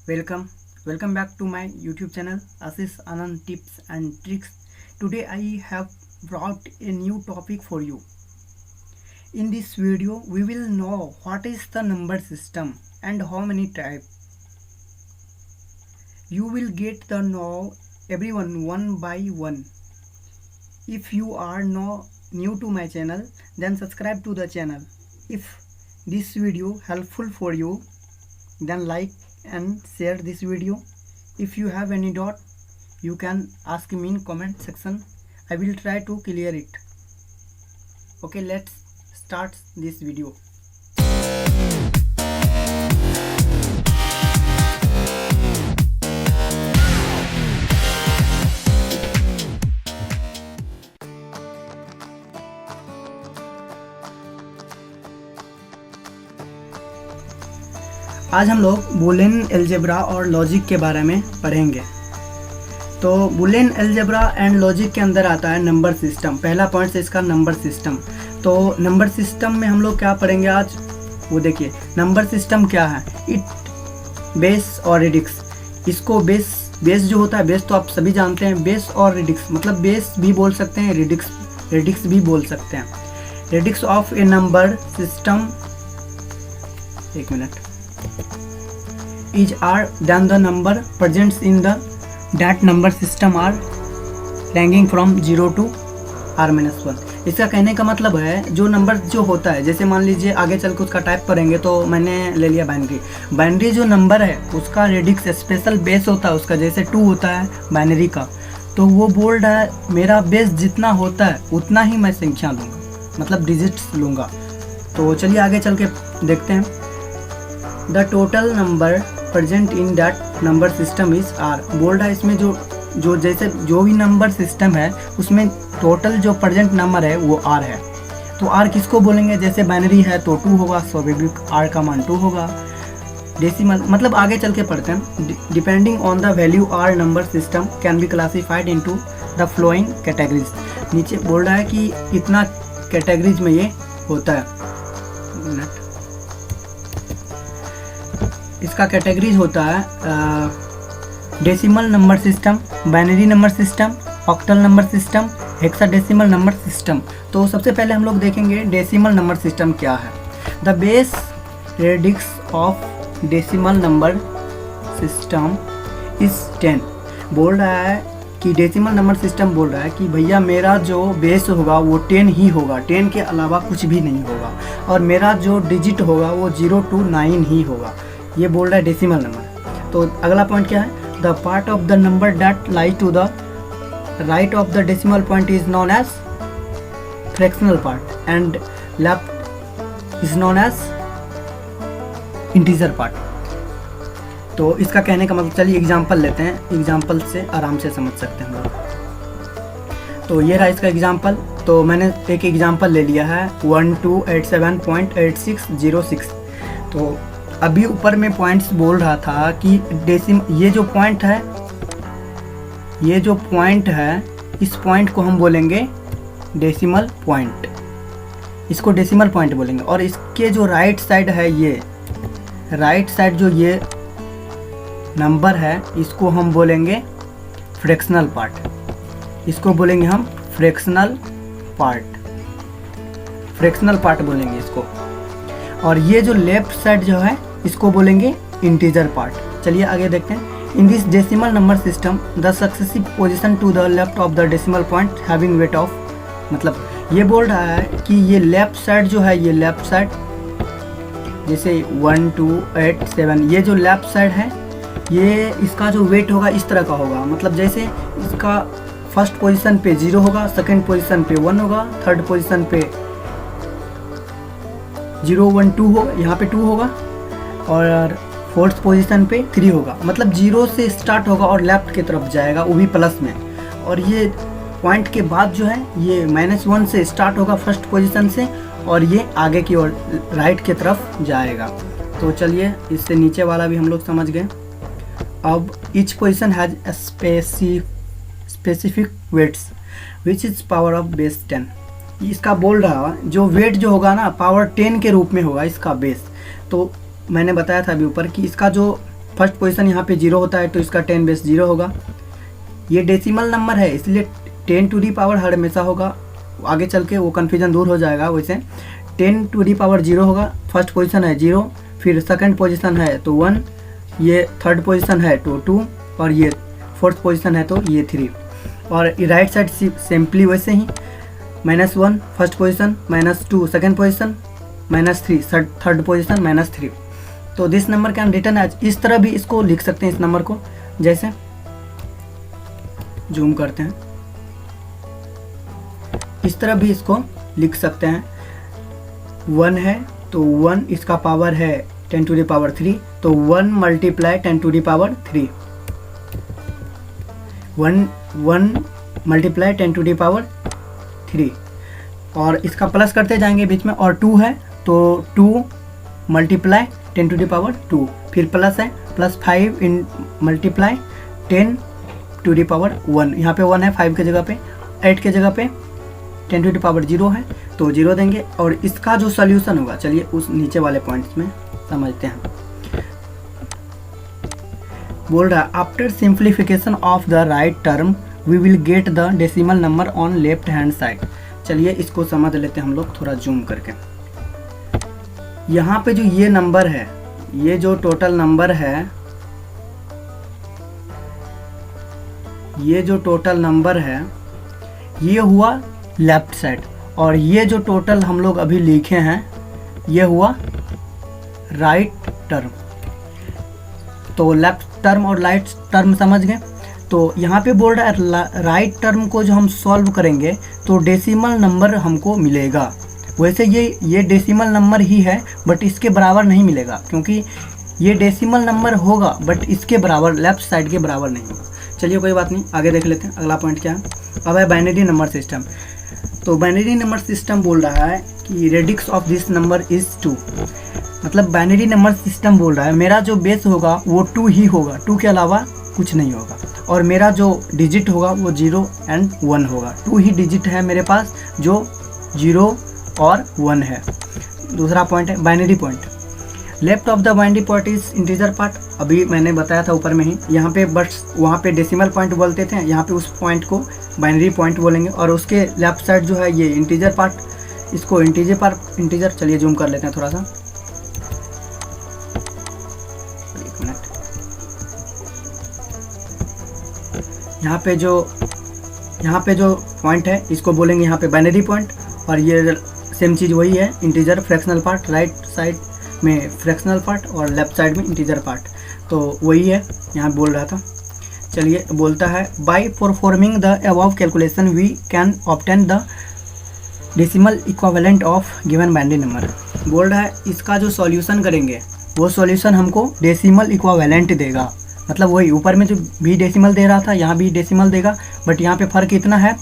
Welcome, welcome back to my YouTube channel Ashish Anand Tips and Tricks. Today I have brought a new topic for you. In this video, we will know what is the number system and how many types. You will get to know everyone one by one. If you are new to my channel, then subscribe to the channel. If this video helpful for you, then like and share this video. If you have any doubt, you can ask me in comment section. I will try to clear it. Okay, let's start this video. आज हम लोग Boolean algebra और logic के बारे में पढ़ेंगे। तो Boolean algebra and logic के अंदर आता है नंबर सिस्टम। पहला पॉइंट है इसका नंबर सिस्टम। तो नंबर सिस्टम में हम लोग क्या पढ़ेंगे आज, वो देखिए। नंबर सिस्टम क्या है, इट बेस और रेडिक्स। इसको बेस जो होता है, बेस तो आप सभी जानते हैं। बेस और रेडिक्स मतलब बेस भी बोल सकते हैं, रेडिक्स भी बोल सकते हैं। Radix of A number system, एक minute, is r than the number present in that number system are ranging from 0 to r-1। इसका कहने का मतलब है जो नंबर जो होता है, जैसे मान लीजिए आगे चल के उसका टाइप करेंगे तो मैंने ले लिया बाइनरी जो नंबर है उसका रेडिक्स स्पेशल बेस होता है उसका, जैसे 2 होता है बाइनरी का। तो वो बोल रहा है मेरा बेस जितना होता है उतना ही मैं संख्या लूँगा, मतलब डिजिट्स लूँगा। तो चलिए आगे चल के देखते हैं। The total number present in that number system is R. बोल रहा है इसमें जो जैसे जो भी नंबर सिस्टम है उसमें टोटल जो प्रेजेंट नंबर है वो आर है। तो आर किसको बोलेंगे, जैसे बाइनरी है तो 2 होगा, स्वाभाविक आर का मान 2 होगा। डेसिमल मतलब आगे चल के पढ़ते हैं। Depending on the value R number system can be classified into the following categories. नीचे बोल रहा है कि इतना कैटेगरीज में ये होता है। इसका कैटेगरीज होता है decimal number system, binary number system, octal number system, hexadecimal number system. तो सबसे पहले हम लोग देखेंगे डेसिमल नंबर सिस्टम क्या है। The base radix of decimal number system is 10। बोल रहा है कि डेसिमल नंबर सिस्टम बोल रहा है कि भैया मेरा जो बेस होगा वो 10 ही होगा, 10 के अलावा कुछ भी नहीं होगा, और मेरा जो डिजिट होगा वो 0 to 9 ही होगा। ये बोल रहा है डेसिमल नंबर। तो अगला पॉइंट क्या है, the part of the number that lies to the right of the decimal point is known as fractional part and left is known as integer part. तो इसका कहने का मतलब, चलिए एग्जांपल लेते हैं, एग्जांपल से आराम से समझ सकते हैं हम लोग। तो ये रहा इसका एग्जांपल। तो मैंने एक एग्जांपल ले लिया है 1287.8606। तो अभी ऊपर में पॉइंट्स बोल रहा था कि ये जो पॉइंट है इस पॉइंट को हम बोलेंगे डेसिमल पॉइंट, इसको डेसिमल पॉइंट बोलेंगे। और इसके जो राइट साइड है, ये राइट साइड जो ये नंबर है इसको हम बोलेंगे फ्रैक्शनल पार्ट, इसको बोलेंगे हम फ्रैक्शनल पार्ट बोलेंगे इसको। और ये जो लेफ्ट साइड जो है इसको बोलेंगे इंटीजर पार्ट। चलिए आगे देखते हैं। In this decimal number system the successive position to the left of the decimal point having weight of, मतलब ये बोल रहा है कि ये लेफ्ट साइड जो है, ये लेफ्ट साइड जैसे 1 2 8 7, ये जो लेफ्ट साइड है ये इसका जो वेट होगा इस तरह का होगा। मतलब जैसे इसका फर्स्ट पोजीशन पे 0 होगा, सेकंड पोजीशन पे 1 होगा, थर्ड पोजीशन पे 0 1 2 होगा, यहाँ पे 2 होगा, और फोर्थ पोजीशन पे 3 होगा। मतलब 0 से स्टार्ट होगा और लेफ्ट की तरफ जाएगा, वो भी प्लस में। और ये पॉइंट के बाद जो है ये -1 से स्टार्ट होगा फर्स्ट पोजीशन से, और ये आगे की ओर राइट की तरफ जाएगा। तो चलिए इससे नीचे वाला भी हम लोग समझ गए। अब each position has specific weights which is power of base 10। इसका बोल रहा जो वेट जो होगा ना, पावर 10 के रूप में होगा इसका बेस। तो मैंने बताया था अभी ऊपर कि इसका जो फर्स्ट पोजीशन यहाँ पे 0 होता है तो इसका 10 बेस 0 होगा। ये डेसिमल नंबर है इसलिए 10 टू दी पावर हर हमेशा होगा, आगे चल के वो कन्फ्यूजन दूर हो जाएगा। वैसे 10 टू दी पावर 0 होगा, फर्स्ट पोजीशन है 0, फिर सेकंड पोजीशन है तो 1, ये थर्ड पोजीशन है तो 2, और ये फोर्थ पोजीशन है तो ये 3। और राइट साइड सिंपली वैसे ही -1 first position, -2 second position, -3 third position, -3। तो this number can written as, इस तरह भी इसको लिख सकते हैं इस नंबर को, जैसे जूम करते हैं, इस तरह भी इसको लिख सकते हैं। 1 है तो 1 इसका पावर है 10 टू द पावर 3, तो 1 multiply 10 to the power 3, 1 multiply 10 to the power 3, और इसका प्लस करते जाएंगे बीच में। और 2 है तो 2 मल्टीप्लाई 10 टू द पावर 2, फिर प्लस है +5 इन मल्टीप्लाई 10 टू द पावर 1, यहाँ पे 1 है 5 के जगह पे, 8 के जगह पे 10 टू द पावर 0 है तो 0 देंगे। और इसका जो सॉल्यूशन होगा, चलिए उस नीचे वाले पॉइंट्स में समझते हैं। बोल रहा है after simplification of the right term we will get the decimal number on left hand side. चलिए इसको समझ लेते हैं हम लोग थोड़ा जूम करके। यहाँ पे जो ये नंबर है, ये जो टोटल नंबर है, ये जो टोटल नंबर है ये हुआ लेफ्ट साइड, और ये जो टोटल हम लोग अभी लिखे हैं ये हुआ राइट टर्म। तो लेफ्ट टर्म और राइट टर्म समझ गए। तो यहाँ पे बोल रहा है राइट टर्म को जो हम सॉल्व करेंगे तो डेसिमल नंबर हमको मिलेगा। वैसे ये डेसिमल नंबर ही है बट इसके बराबर नहीं मिलेगा, क्योंकि ये डेसिमल नंबर होगा बट इसके बराबर, लेफ्ट साइड के बराबर नहीं होगा। चलिए कोई बात नहीं, आगे देख लेते हैं अगला पॉइंट क्या है। अब है बाइनरी नंबर सिस्टम। तो बाइनरी नंबर सिस्टम बोल रहा है कि radix of this number is 2। मतलब बाइनरी नंबर सिस्टम बोल रहा है मेरा जो बेस होगा वो 2 ही होगा, 2 के अलावा कुछ नहीं होगा, और मेरा जो डिजिट होगा वो 0 एंड 1 होगा। 2 ही डिजिट है मेरे पास जो 0 और 1 है। दूसरा पॉइंट है binary point. Left of the binary part is integer part. अभी मैंने बताया था ऊपर में ही, यहाँ पे बट वहाँ पे डेसिमल पॉइंट बोलते थे, यहाँ पे उस पॉइंट को बाइनरी पॉइंट बोलेंगे। और उसके लेफ्ट साइड जो है ये इंटीजर पार्ट, इसको इंटीजर। चलिए जूम कर लेते हैं थोड़ा सा, एक मिनट। यहाँ पे जो पॉइंट है इसको बोलेंगे यहाँ पे बाइनरी पॉइंट, और ये सेम चीज़ वही है, integer fractional part, right side में फ्रैक्शनल पार्ट और लेफ्ट साइड में इंटीजर पार्ट, तो वही है यहाँ बोल रहा था। चलिए बोलता है by performing the above calculation we can obtain the decimal equivalent of given binary number. बोल रहा है इसका जो सॉल्यूशन करेंगे वो सॉल्यूशन हमको डेसिमल इक्विवेलेंट देगा। मतलब वही ऊपर में जो भी डेसिमल दे रहा था यहाँ भी डेसिमल देगा, बट यहाँ पे फ़र्क इतना है,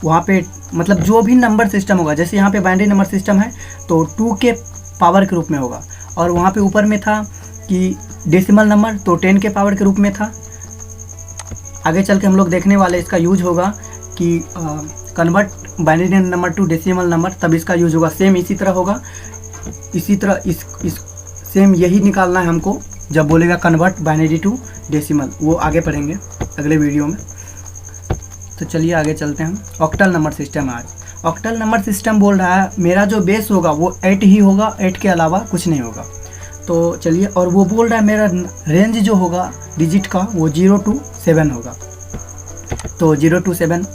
वहाँ पे मतलब जो भी नंबर सिस्टम होगा, जैसे यहाँ पे बाइनरी नंबर सिस्टम है तो 2 के पावर के रूप में होगा, और वहाँ पे ऊपर में था कि डेसिमल नंबर तो 10 के पावर के रूप में था। आगे चल के हम लोग देखने वाले इसका यूज होगा कि convert binary number two decimal number, तब इसका यूज होगा। सेम इसी तरह होगा, इसी तरह इस सेम यही निकालना है हमको जब बोलेगा कन्वर्ट बाइनरी टू डेसिमल, वो आगे पढ़ेंगे अगले वीडियो में। तो चलिए आगे चलते हैं हम। ऑक्टल नंबर सिस्टम आज ऑक्टल नंबर सिस्टम बोल रहा है मेरा जो बेस होगा वो 8 ही होगा, 8 के अलावा कुछ नहीं होगा। तो चलिए, और वो बोल रहा है मेरा रेंज जो होगा डिजिट का वो 0 to 7 होगा। तो 0 to 7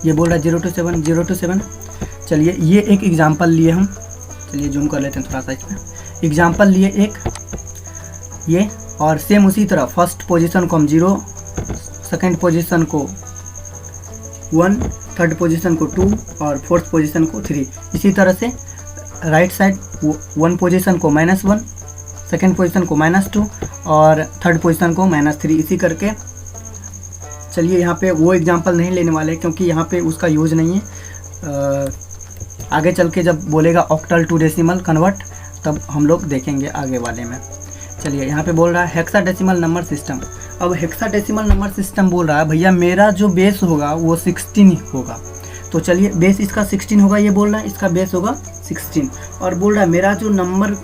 ये बोल रहा है 0 to 7। चलिए ये एक एग्जांपल लिए हम, चलिए जूम कर लेते हैं थोड़ा सा इसमें। एग्जांपल लिए एक ये, और सेम उसी तरह फर्स्ट पोजीशन को हम 0, सेकंड पोजीशन को 1, थर्ड पोजीशन को 2 और फोर्थ पोजीशन को 3। इसी तरह से राइट साइड 1 पोजीशन को -1, सेकंड पोजीशन को -2 और थर्ड पोजीशन को -3, इसी करके। चलिए यहाँ पे वो एग्जांपल नहीं लेने वाले क्योंकि यहाँ पे उसका यूज नहीं है। आगे चल के जब बोलेगा ऑक्टल टू डेसिमल कन्वर्ट तब हम लोग देखेंगे आगे वाले में। चलिए यहाँ पे बोल रहा है हेक्साडेसिमल नंबर सिस्टम। अब हेक्साडेसिमल नंबर सिस्टम बोल रहा है भैया मेरा जो बेस होगा वो 16 होगा। तो चलिए बेस इसका 16 होगा, ये बोल रहा है इसका बेस होगा 16, और बोल रहा है मेरा जो नंबर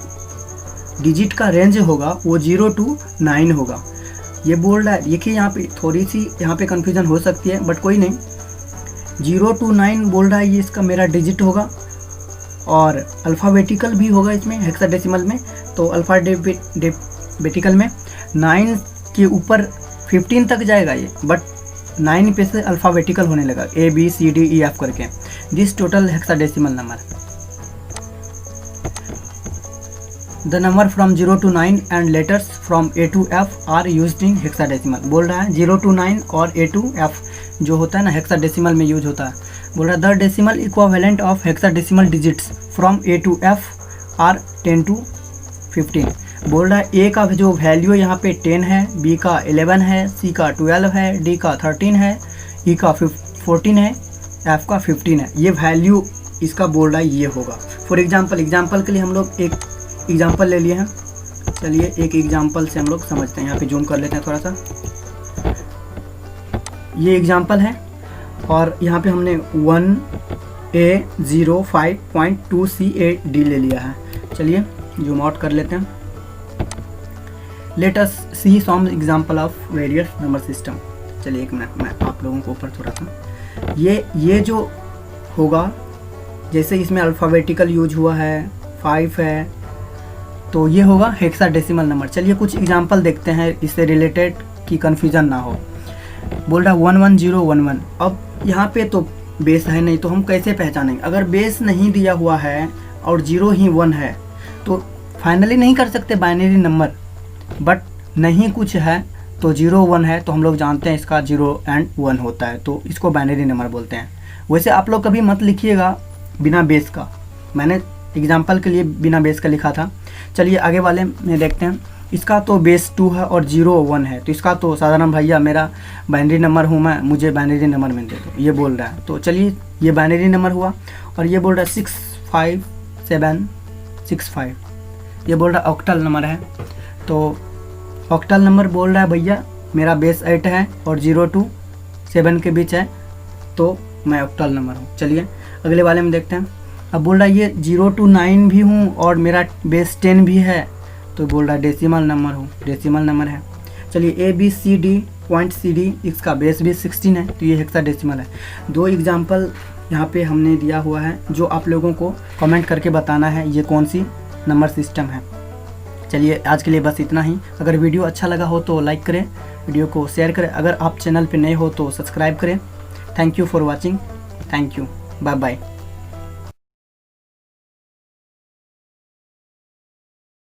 डिजिट का रेंज होगा वो 0 to 9 होगा। ये बोल रहा है, देखिए यहाँ पे थोड़ी सी यहाँ पे कन्फ्यूज़न हो सकती है, बट कोई नहीं। 0 to 9 बोल रहा है ये इसका मेरा डिजिट होगा, और अल्फ़ाबेटिकल भी होगा इसमें हेक्साडेसिमल में। तो अल्फ़ाबेटिकल में 9 के ऊपर 15 तक जाएगा ये, बट 9 पे से अल्फ़ाबेटिकल होने लगा ABCDEF करके। This total hexadecimal number. The number from 0 to 9 and letters from A to F are used in hexadecimal. बोल रहा है 0 to 9 और A to F जो होता है ना हेक्साडेसिमल में यूज होता है। बोल रहा है the decimal equivalent of hexadecimal digits from A to F are 10 to 15। बोल रहा है A का जो वैल्यू यहाँ पे 10 है, B का 11 है, C का 12 है, D का 13 है, E का 14 है, F का 15 है। ये वैल्यू इसका बोल रहा है ये होगा। फॉर एग्जाम्पल के लिए हम लोग एक एग्जाम्पल ले लिए हैं। चलिए एक एग्जाम्पल से हम लोग समझते हैं। यहाँ पे जूम कर लेते हैं थोड़ा सा। ये एग्जाम्पल है और यहाँ पे हमने 1A05.2CAD ले लिया है। चलिए जूम आउट कर लेते हैं। Let us see some example of various number system. चलिए एक मिनट मैं आप लोगों को ऊपर थोड़ा सा ये जो होगा, जैसे इसमें अल्फ़ाबेटिकल यूज हुआ है, 5 है, तो ये होगा हेक्साडेसिमल नंबर। चलिए कुछ एग्जाम्पल देखते हैं इससे रिलेटेड कि कन्फ्यूज़न ना हो। बोल रहा है 11011। अब यहाँ पे तो बेस है नहीं, तो हम कैसे पहचानेंगे? अगर बेस नहीं दिया हुआ है और 0 ही 1 है तो फाइनली नहीं कर सकते बाइनरी नंबर। बट नहीं कुछ है तो 0 1 है, तो हम लोग जानते हैं इसका 0 and 1 होता है, तो इसको बाइनरी नंबर बोलते हैं। वैसे आप लोग कभी मत लिखिएगा बिना बेस का, मैंने एग्जाम्पल के लिए बिना बेस का लिखा था। चलिए आगे वाले में देखते हैं। इसका तो बेस 2 है और 0 1 है, तो इसका तो साधारण भैया मेरा बाइनरी नंबर हूँ मैं, मुझे बाइनरी नंबर में दे दो, ये बोल रहा है। तो चलिए ये बाइनरी नंबर हुआ। और ये बोल रहा है 65765, ये बोल रहा है ऑक्टल नंबर है। तो ऑक्टल नंबर बोल रहा है भैया मेरा बेस 8 है और 0 to 7 के बीच है, तो मैं ऑक्टल नंबर हूँ। चलिए अगले वाले में देखते हैं। अब बोल रहा है ये 0 to 9 भी हूँ और मेरा बेस 10 भी है, तो बोल रहा है डेसिमल नंबर हूँ, डेसिमल नंबर है। चलिए ABCD इसका बेस भी 16 है, तो ये हेक्साडेसिमल है। 2 एग्जाम्पल यहाँ पे हमने दिया हुआ है जो आप लोगों को कमेंट करके बताना है ये कौन सी नंबर सिस्टम है। चलिए आज के लिए बस इतना ही। अगर वीडियो अच्छा लगा हो तो लाइक करें, वीडियो को शेयर करें। अगर आप चैनल पे नए हो तो सब्सक्राइब करें। Thank you for watching. Thank you, bye bye.